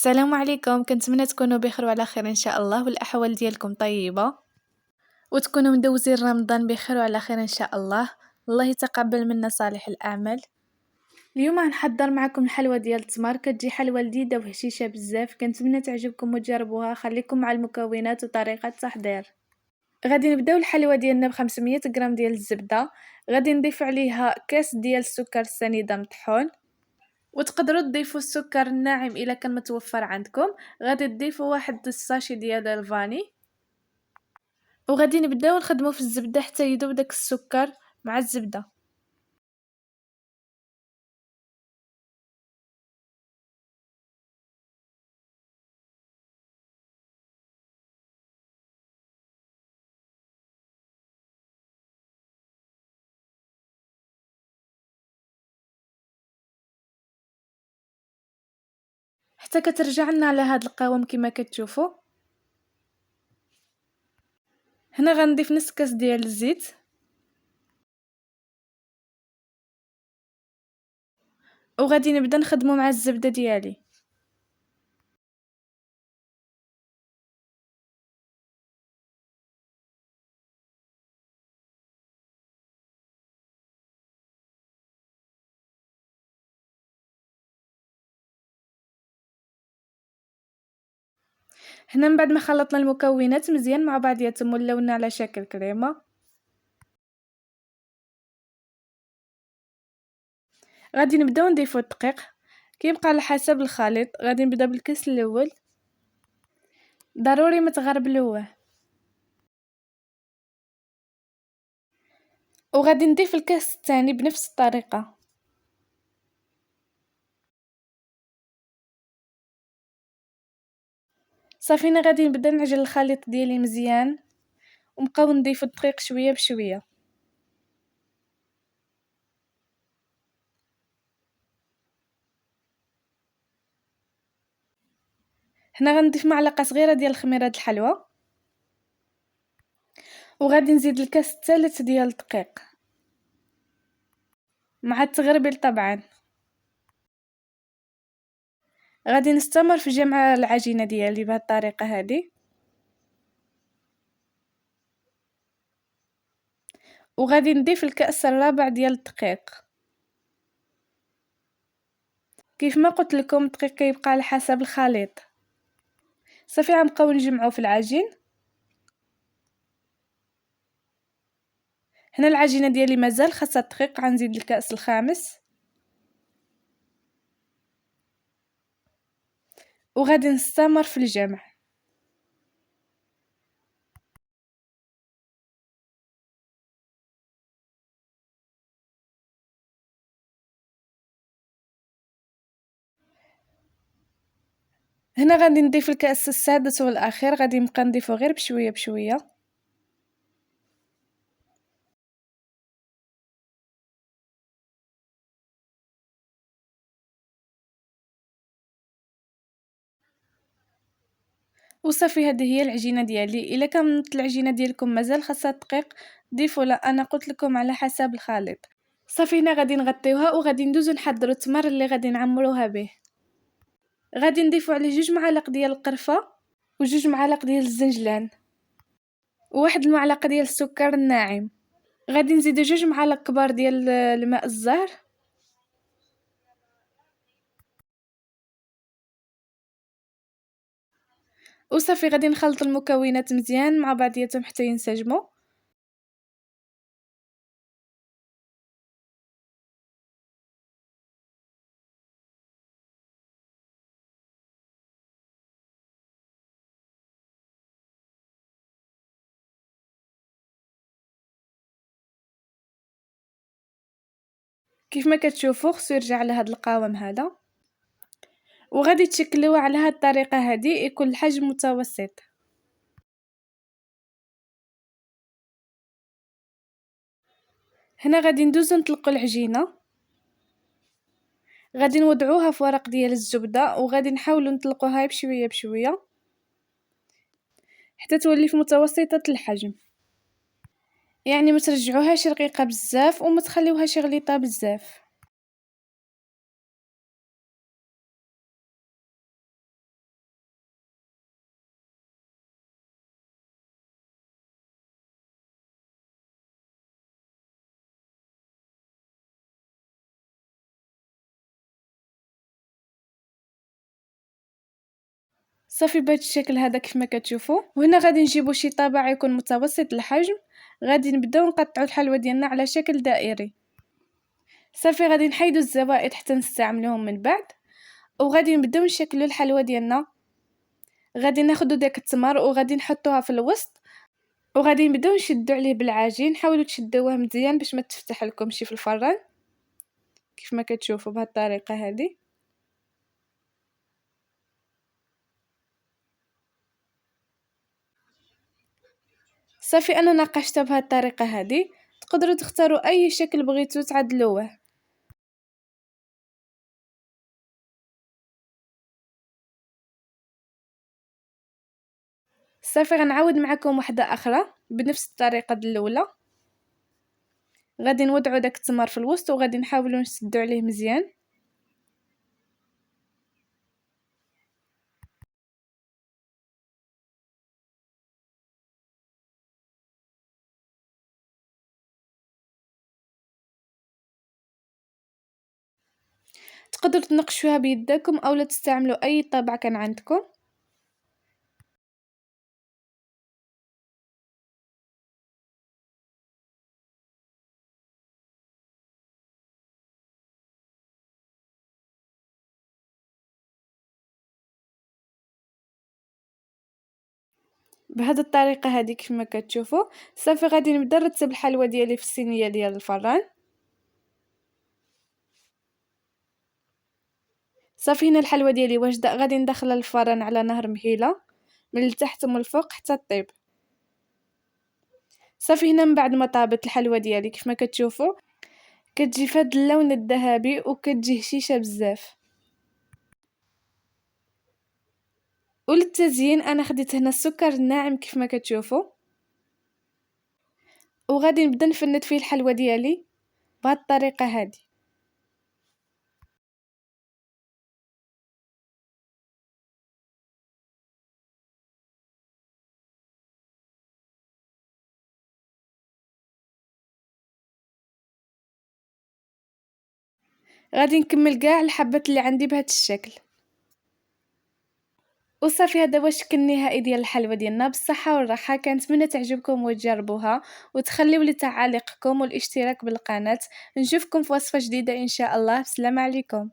السلام عليكم، كنتمنى تكونوا بخير وعلى خير إن شاء الله والأحوال ديالكم طيبة، وتكونوا مدوزين رمضان بخير وعلى خير إن شاء الله. الله يتقبل منا صالح الأعمال. اليوم غنحضر معكم الحلوى ديال التمر، كتجي حلوى لذيذة وهشيشة بزاف، كنتمنى تعجبكم وتجربوها. خليكم مع المكونات وطريقة التحضير. غادي نبداو الحلوى ديالنا ب500 غرام ديال الزبدة، غادي نضيف عليها كاس ديال السكر السنيدة مطحون، وتقدروا تضيفوا السكر الناعم الا كان متوفر عندكم. غادي تضيفوا واحد الساشي ديال الفاني، وغادي نبداو نخدموا في الزبده حتى يذوب داك السكر مع الزبده. حتى كترجع لنا على هذا القوام كما كتشوفوا. هنا غنضيف نص كاس ديال الزيت، وغادي نبدا نخدموا مع الزبده ديالي. هنا من بعد ما خلطنا المكونات مزيان مع بعضياتهم ولونا على شكل كريمه، غادي نبداو نضيفوا الدقيق. كيبقى على حسب الخليط. غادي نبدا بالكاس الاول، ضروري ما تغربلوه، وغادي نضيف الكاس الثاني بنفس الطريقه. صافي انا غادي نبدا نعجن الخليط ديالي مزيان، ونبقاو نضيف الدقيق شويه بشويه. هنا غنضيف معلقه صغيره ديال الخميره د الحلوى، وغادي نزيد الكاس الثالث ديال الدقيق مع التغربل طبعا. غادي نستمر في جمع العجينه ديالي بهذه الطريقه هذه، وغادي نضيف الكاس الرابع ديال الدقيق. كيف ما قلت لكم الدقيق كيبقى على حسب الخليط. صافي غنبقاو نجمعو في العجين. هنا العجينه ديالي مازال خاصها الدقيق، غنزيد الكاس الخامس، وغادي نستمر في الجمع. هنا غادي نضيف الكاس السادس والاخير، غادي نبقى نضيفو غير بشويه بشويه. وصافي هذه هي العجينه ديالي. الا كانت العجينه ديالكم مازال خاصها الدقيق ضيفوا، لا انا قلت لكم على حسب الخليط. صافي هنا غادي نغطيوها وغادي ندوزو نحضروا التمر اللي غادي نعمروها به. غادي نضيفوا عليه 2 معالق ديال القرفه، و2 معالق ديال الزنجلان، وواحد المعلقه ديال السكر الناعم. غادي نزيدو 2 معالق كبار ديال الماء الزهر، وصافي غادي نخلط المكونات مزيان مع بعضياتهم حتى ينسجموا. كيف ما كتشوفوا خصو يرجع على هذا القوام هذا، وغادي تشكلوه على هذه الطريقه هذه يكون الحجم متوسط. هنا غادي ندوزو نطلقوا العجينه، غادي نوضعوها في ورق ديال الزبده، وغادي نحاولوا نطلقوها بشويه بشويه حتى تولي في متوسطه الحجم. يعني ما ترجعوهاش رقيقه بزاف وما تخليوهاش غليظه بزاف. صافي بهذا الشكل هذا كيف ما كتشوفوا. وهنا غادي نجيبوا شي طابع يكون متوسط الحجم، غادي نبداو نقطعوا الحلوى ديالنا على شكل دائري. صافي غادي نحيدوا الزوائد حتى نستعملوهم من بعد، وغادي نبداو نشكلوا الحلوى ديالنا. غادي ناخذوا داك التمر وغادي نحطوها في الوسط، وغادي نبداو نشدوا عليه بالعجين. حاولوا تشدوه مزيان باش ما تفتح لكمشي في الفران كيف ما كتشوفوا بهذه الطريقه هذه. صافي انا ناقشتها بهذه الطريقه هذه. تقدروا تختاروا اي شكل بغيتو تعدلوه. صافي غنعاود معكم وحده اخرى بنفس الطريقه الاولى. غادي نوضعوا داك التمر في الوسط وغادي نحاولوا نسدوا عليه مزيان. تقدروا تنقشوها بيدكم اولا تستعملوا اي طابع كان عندكم. بهذه الطريقه هذه كيف ما كتشوفوا. صافي غادي نبدا نرتب الحلوى ديالي في الصينيه ديال الفران. صافي هنا الحلوى ديالي واجده، غادي ندخلها للفران على نار مهيله من التحت ومن الفوق حتى طيب. صافي هنا من بعد ما طابت الحلوى ديالي كيف ما كتشوفوا كتجي فهاد اللون الذهبي وكتجي هشيشه بزاف. وللتزيين انا خديت هنا السكر الناعم كيف ما كتشوفوا، وغادي نبدا نفند فيه الحلوى ديالي بهاد الطريقه هذه. غادي نكمل كاع الحبات اللي عندي بهذا الشكل. وصافي هذا هو الشكل النهائي ديال الحلوى ديالنا. بالصحه والراحه، كنتمنى تعجبكم وتجربوها وتخليو لي تعاليقكم والاشتراك بالقناه. نشوفكم في وصفه جديده ان شاء الله. السلام عليكم.